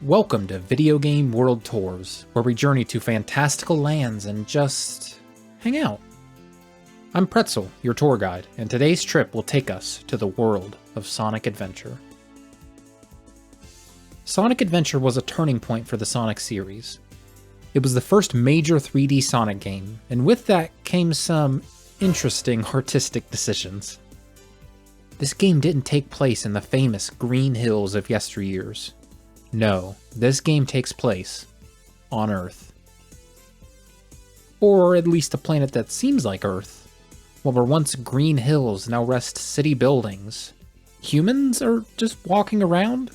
Welcome to Video Game World Tours, where we journey to fantastical lands and just hang out. I'm Pretzel, your tour guide, and today's trip will take us to the world of Sonic Adventure. Sonic Adventure was a turning point for the Sonic series. It was the first major 3D Sonic game, and with that came some interesting artistic decisions. This game didn't take place in the famous green hills of yesteryears. No, this game takes place on Earth. Or at least a planet that seems like Earth. What were once green hills now rest city buildings. Humans are just walking around,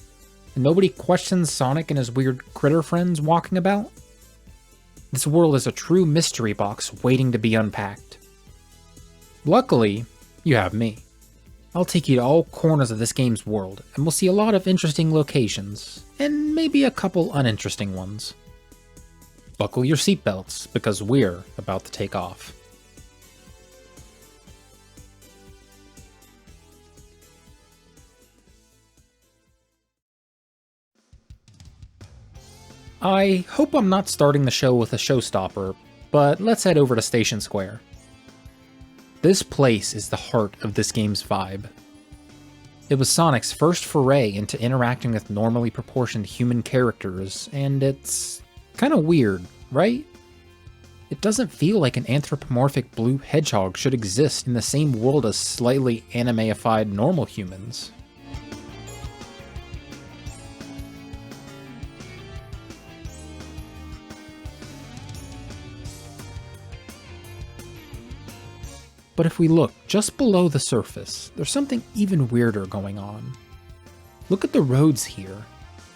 and nobody questions Sonic and his weird critter friends walking about. This world is a true mystery box waiting to be unpacked. Luckily, you have me. I'll take you to all corners of this game's world, and we'll see a lot of interesting locations, and maybe a couple uninteresting ones. Buckle your seatbelts, because we're about to take off. I hope I'm not starting the show with a showstopper, but let's head over to Station Square. This place is the heart of this game's vibe. It was Sonic's first foray into interacting with normally proportioned human characters, and it's kinda weird, right? It doesn't feel like an anthropomorphic blue hedgehog should exist in the same world as slightly animeified normal humans. But if we look just below the surface, there's something even weirder going on. Look at the roads here.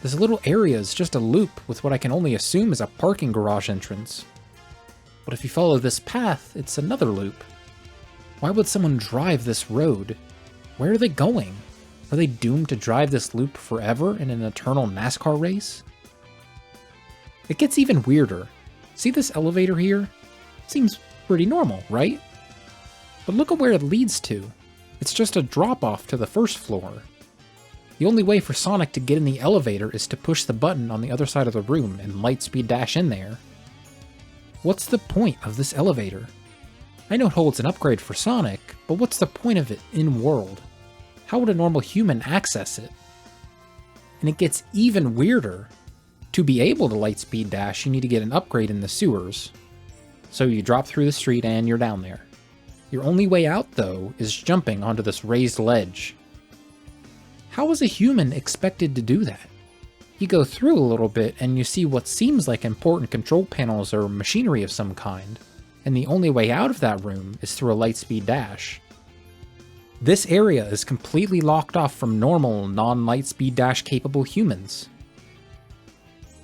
This little area is just a loop with what I can only assume is a parking garage entrance. But if you follow this path, it's another loop. Why would someone drive this road? Where are they going? Are they doomed to drive this loop forever in an eternal NASCAR race? It gets even weirder. See this elevator here? Seems pretty normal, right? But look at where it leads to. It's just a drop-off to the first floor. The only way for Sonic to get in the elevator is to push the button on the other side of the room and lightspeed dash in there. What's the point of this elevator? I know it holds an upgrade for Sonic, but what's the point of it in-world? How would a normal human access it? And it gets even weirder. To be able to lightspeed dash, you need to get an upgrade in the sewers. So you drop through the street and you're down there. Your only way out, though, is jumping onto this raised ledge. How is a human expected to do that? You go through a little bit and you see what seems like important control panels or machinery of some kind, and the only way out of that room is through a lightspeed dash. This area is completely locked off from normal, non-lightspeed dash capable humans.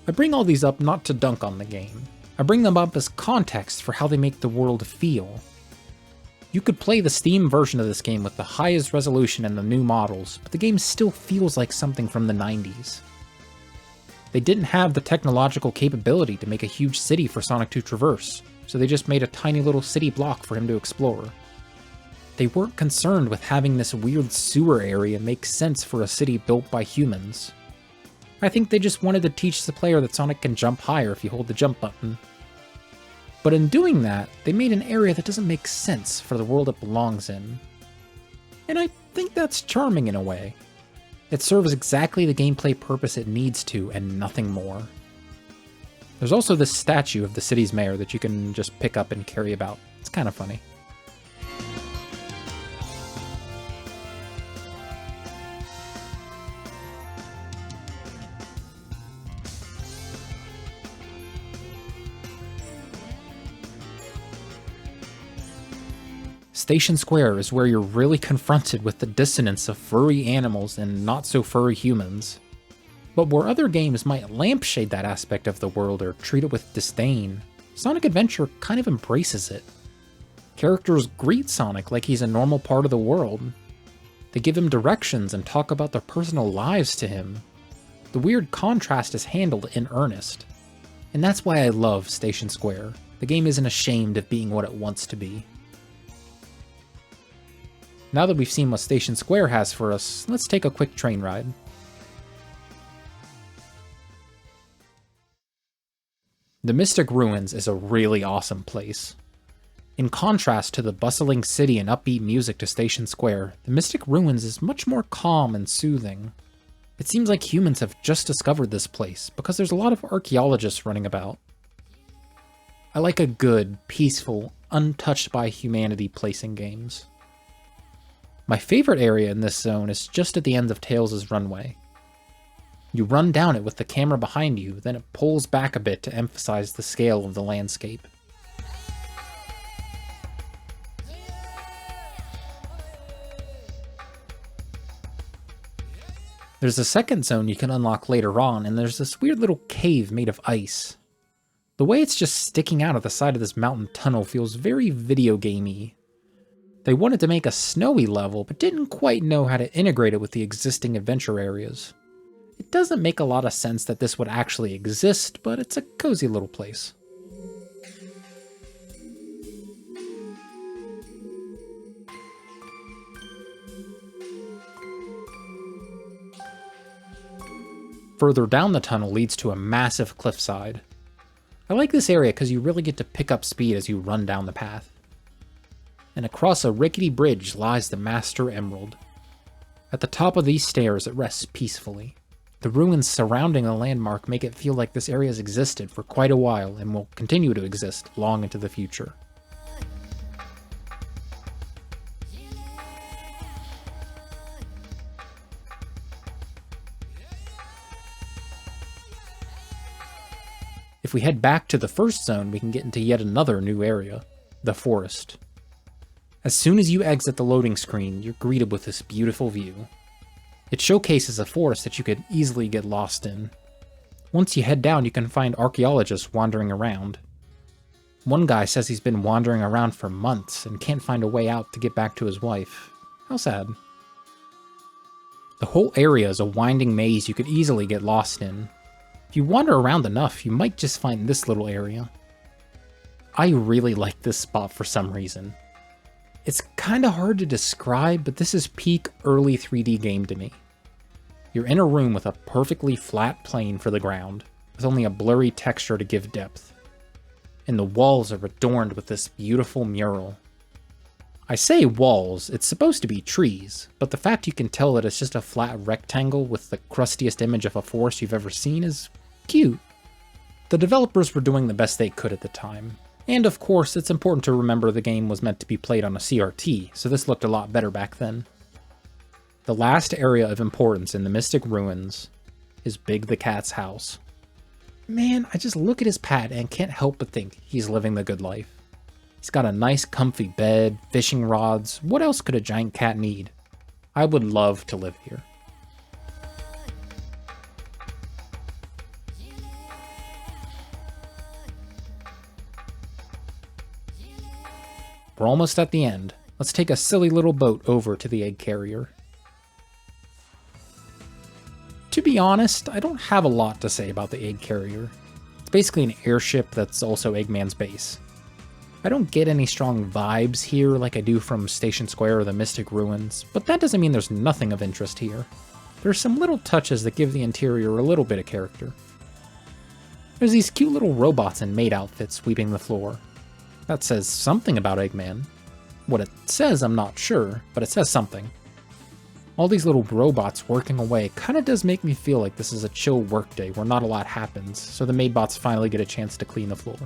I bring all these up not to dunk on the game. I bring them up as context for how they make the world feel. You could play the Steam version of this game with the highest resolution and the new models, but the game still feels like something from the 90s. They didn't have the technological capability to make a huge city for Sonic to traverse, so they just made a tiny little city block for him to explore. They weren't concerned with having this weird sewer area make sense for a city built by humans. I think they just wanted to teach the player that Sonic can jump higher if you hold the jump button. But in doing that, they made an area that doesn't make sense for the world it belongs in. And I think that's charming in a way. It serves exactly the gameplay purpose it needs to, and nothing more. There's also this statue of the city's mayor that you can just pick up and carry about. It's kind of funny. Station Square is where you're really confronted with the dissonance of furry animals and not-so-furry humans. But where other games might lampshade that aspect of the world or treat it with disdain, Sonic Adventure kind of embraces it. Characters greet Sonic like he's a normal part of the world. They give him directions and talk about their personal lives to him. The weird contrast is handled in earnest. And that's why I love Station Square. The game isn't ashamed of being what it wants to be. Now that we've seen what Station Square has for us, let's take a quick train ride. The Mystic Ruins is a really awesome place. In contrast to the bustling city and upbeat music to Station Square, the Mystic Ruins is much more calm and soothing. It seems like humans have just discovered this place, because there's a lot of archaeologists running about. I like a good, peaceful, untouched by humanity place in games. My favorite area in this zone is just at the end of Tails' runway. You run down it with the camera behind you, then it pulls back a bit to emphasize the scale of the landscape. There's a second zone you can unlock later on, and there's this weird little cave made of ice. The way it's just sticking out of the side of this mountain tunnel feels very video gamey. They wanted to make a snowy level, but didn't quite know how to integrate it with the existing adventure areas. It doesn't make a lot of sense that this would actually exist, but it's a cozy little place. Further down the tunnel leads to a massive cliffside. I like this area because you really get to pick up speed as you run down the path. And across a rickety bridge lies the Master Emerald. At the top of these stairs it rests peacefully. The ruins surrounding the landmark make it feel like this area has existed for quite a while and will continue to exist long into the future. If we head back to the first zone, we can get into yet another new area, the forest. As soon as you exit the loading screen, you're greeted with this beautiful view. It showcases a forest that you could easily get lost in. Once you head down, you can find archaeologists wandering around. One guy says he's been wandering around for months and can't find a way out to get back to his wife. How sad. The whole area is a winding maze you could easily get lost in. If you wander around enough, you might just find this little area. I really like this spot for some reason. It's kinda hard to describe, but this is peak early 3D game to me. You're in a room with a perfectly flat plane for the ground, with only a blurry texture to give depth. And the walls are adorned with this beautiful mural. I say walls, it's supposed to be trees, but the fact you can tell that it's just a flat rectangle with the crustiest image of a forest you've ever seen is cute. The developers were doing the best they could at the time. And of course, it's important to remember the game was meant to be played on a CRT, so this looked a lot better back then. The last area of importance in the Mystic Ruins is Big the Cat's house. Man, I just look at his pad and can't help but think he's living the good life. He's got a nice comfy bed, fishing rods. What else could a giant cat need? I would love to live here. We're almost at the end. Let's take a silly little boat over to the egg carrier. To be honest, I don't have a lot to say about the egg carrier. It's basically an airship that's also Eggman's base. I don't get any strong vibes here like I do from Station Square or the Mystic Ruins, but that doesn't mean there's nothing of interest here. There's some little touches that give the interior a little bit of character. There's these cute little robots in maid outfits sweeping the floor. That says something about Eggman. What it says, I'm not sure, but it says something. All these little robots working away kinda does make me feel like this is a chill workday where not a lot happens, so the maidbots finally get a chance to clean the floor.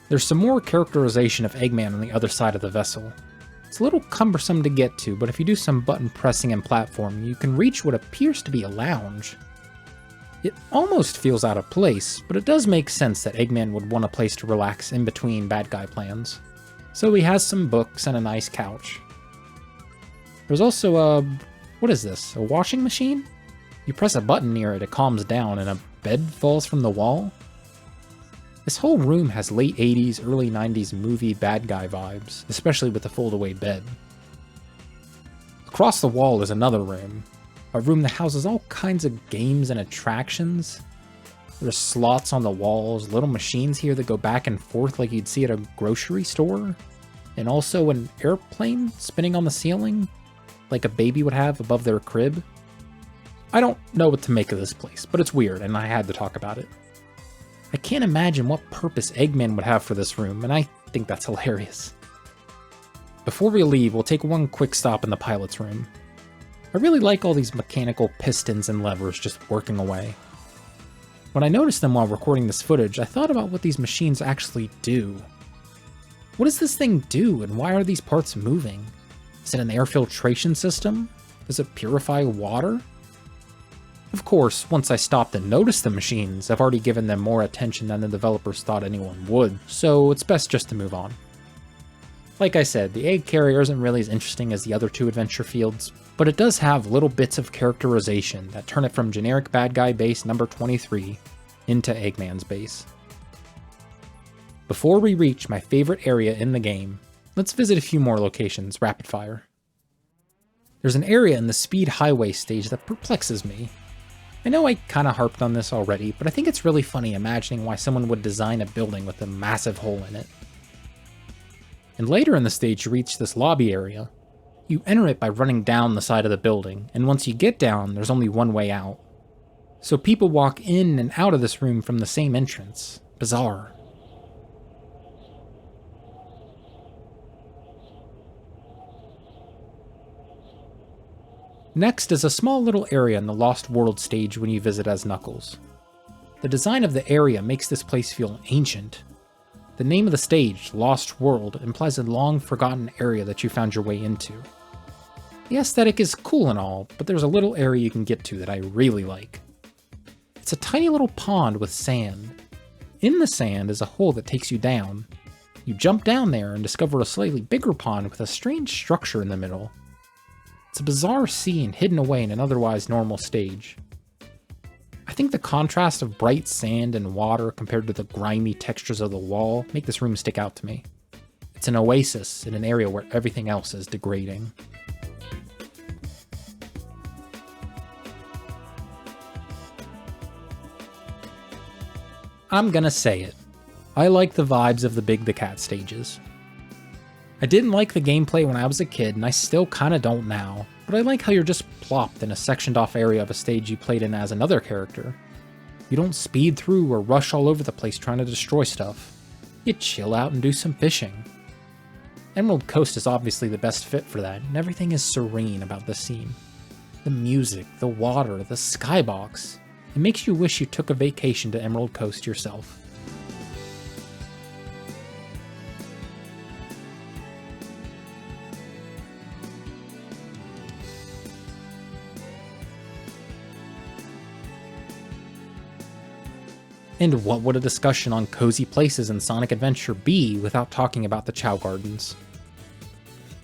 There's some more characterization of Eggman on the other side of the vessel. It's a little cumbersome to get to, but if you do some button pressing and platforming, you can reach what appears to be a lounge. It almost feels out of place, but it does make sense that Eggman would want a place to relax in between bad guy plans. So he has some books and a nice couch. There's also a... what is this? A washing machine? You press a button near it, it calms down, and a bed falls from the wall? This whole room has late 80s, early 90s movie bad guy vibes, especially with the fold-away bed. Across the wall is another room, a room that houses all kinds of games and attractions. There's slots on the walls, little machines here that go back and forth like you'd see at a grocery store. and also an airplane spinning on the ceiling, like a baby would have above their crib. I don't know what to make of this place, but it's weird, and I had to talk about it. I can't imagine what purpose Eggman would have for this room, and I think that's hilarious. Before we leave, we'll take one quick stop in the pilot's room. I really like all these mechanical pistons and levers just working away. When I noticed them while recording this footage, I thought about what these machines actually do. What does this thing do, and why are these parts moving? Is it an air filtration system? Does it purify water? Of course, once I stopped and noticed the machines, I've already given them more attention than the developers thought anyone would, so it's best just to move on. Like I said, the egg carrier isn't really as interesting as the other two adventure fields, but it does have little bits of characterization that turn it from generic bad guy base number 23 into Eggman's base. Before we reach my favorite area in the game, let's visit a few more locations rapid fire. There's an area in the Speed Highway stage that perplexes me. I know I kinda harped on this already, but I think it's really funny imagining why someone would design a building with a massive hole in it. And later in the stage you reach this lobby area. You enter it by running down the side of the building, and once you get down, there's only one way out. So people walk in and out of this room from the same entrance. Bizarre. Next is a small little area in the Lost World stage when you visit as Knuckles. The design of the area makes this place feel ancient. The name of the stage, Lost World, implies a long-forgotten area that you found your way into. The aesthetic is cool and all, but there's a little area you can get to that I really like. It's a tiny little pond with sand. In the sand is a hole that takes you down. You jump down there and discover a slightly bigger pond with a strange structure in the middle. It's a bizarre scene hidden away in an otherwise normal stage. I think the contrast of bright sand and water compared to the grimy textures of the wall make this room stick out to me. It's an oasis in an area where everything else is degrading. I'm gonna say it. I like the vibes of the Big the Cat stages. I didn't like the gameplay when I was a kid, and I still kinda don't now, but I like how you're just plopped in a sectioned off area of a stage you played in as another character. You don't speed through or rush all over the place trying to destroy stuff. You chill out and do some fishing. Emerald Coast is obviously the best fit for that, and everything is serene about this scene. The music, the water, the skybox. It makes you wish you took a vacation to Emerald Coast yourself. And what would a discussion on cozy places in Sonic Adventure be without talking about the Chow Gardens?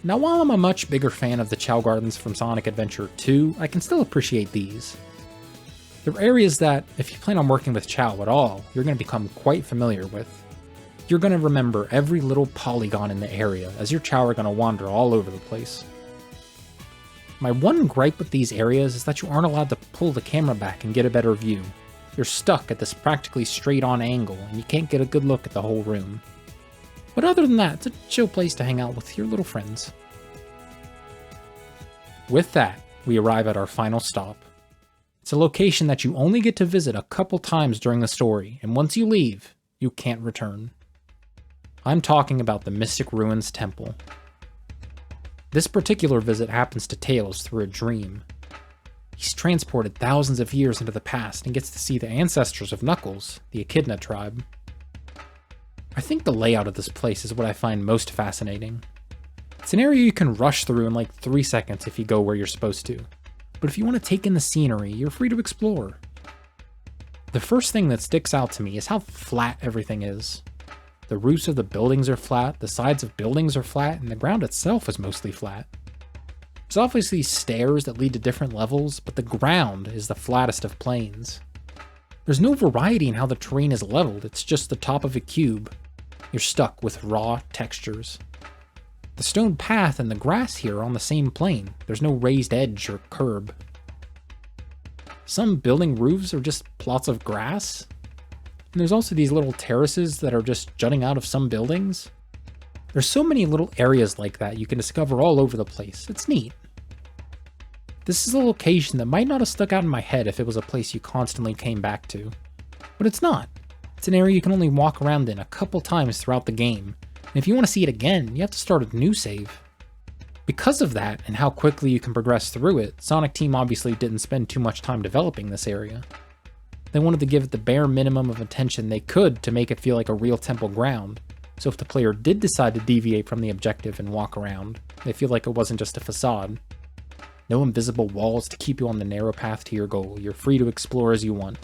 Now, while I'm a much bigger fan of the Chow Gardens from Sonic Adventure 2, I can still appreciate these. They're areas that, if you plan on working with Chow at all, you're going to become quite familiar with. You're going to remember every little polygon in the area, as your Chow are going to wander all over the place. My one gripe with these areas is that you aren't allowed to pull the camera back and get a better view. You're stuck at this practically straight-on angle, and you can't get a good look at the whole room. But other than that, it's a chill place to hang out with your little friends. With that, we arrive at our final stop. It's a location that you only get to visit a couple times during the story, and once you leave, you can't return. I'm talking about the Mystic Ruins Temple. This particular visit happens to Tails through a dream. He's transported thousands of years into the past and gets to see the ancestors of Knuckles, the Echidna tribe. I think the layout of this place is what I find most fascinating. It's an area you can rush through in like 3 seconds if you go where you're supposed to. But if you want to take in the scenery, you're free to explore. The first thing that sticks out to me is how flat everything is. The roofs of the buildings are flat, the sides of buildings are flat, and the ground itself is mostly flat. There's obviously stairs that lead to different levels, but the ground is the flattest of planes. There's no variety in how the terrain is leveled, it's just the top of a cube. You're stuck with raw textures. The stone path and the grass here are on the same plane. There's no raised edge or curb. Some building roofs are just plots of grass. And there's also these little terraces that are just jutting out of some buildings. There's so many little areas like that you can discover all over the place. It's neat. This is a location that might not have stuck out in my head if it was a place you constantly came back to. But it's not. It's an area you can only walk around in a couple times throughout the game, and if you want to see it again, you have to start a new save. Because of that, and how quickly you can progress through it, Sonic Team obviously didn't spend too much time developing this area. They wanted to give it the bare minimum of attention they could to make it feel like a real temple ground, so if the player did decide to deviate from the objective and walk around, they feel like it wasn't just a facade. No invisible walls to keep you on the narrow path to your goal, you're free to explore as you want.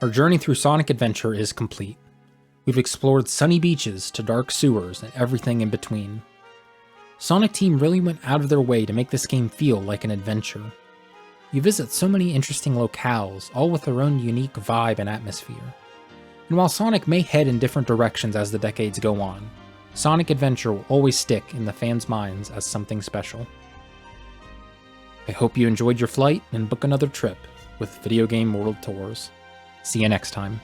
Our journey through Sonic Adventure is complete. We've explored sunny beaches to dark sewers and everything in between. Sonic Team really went out of their way to make this game feel like an adventure. You visit so many interesting locales, all with their own unique vibe and atmosphere. And while Sonic may head in different directions as the decades go on, Sonic Adventure will always stick in the fans' minds as something special. I hope you enjoyed your flight and book another trip with Video Game World Tours. See you next time.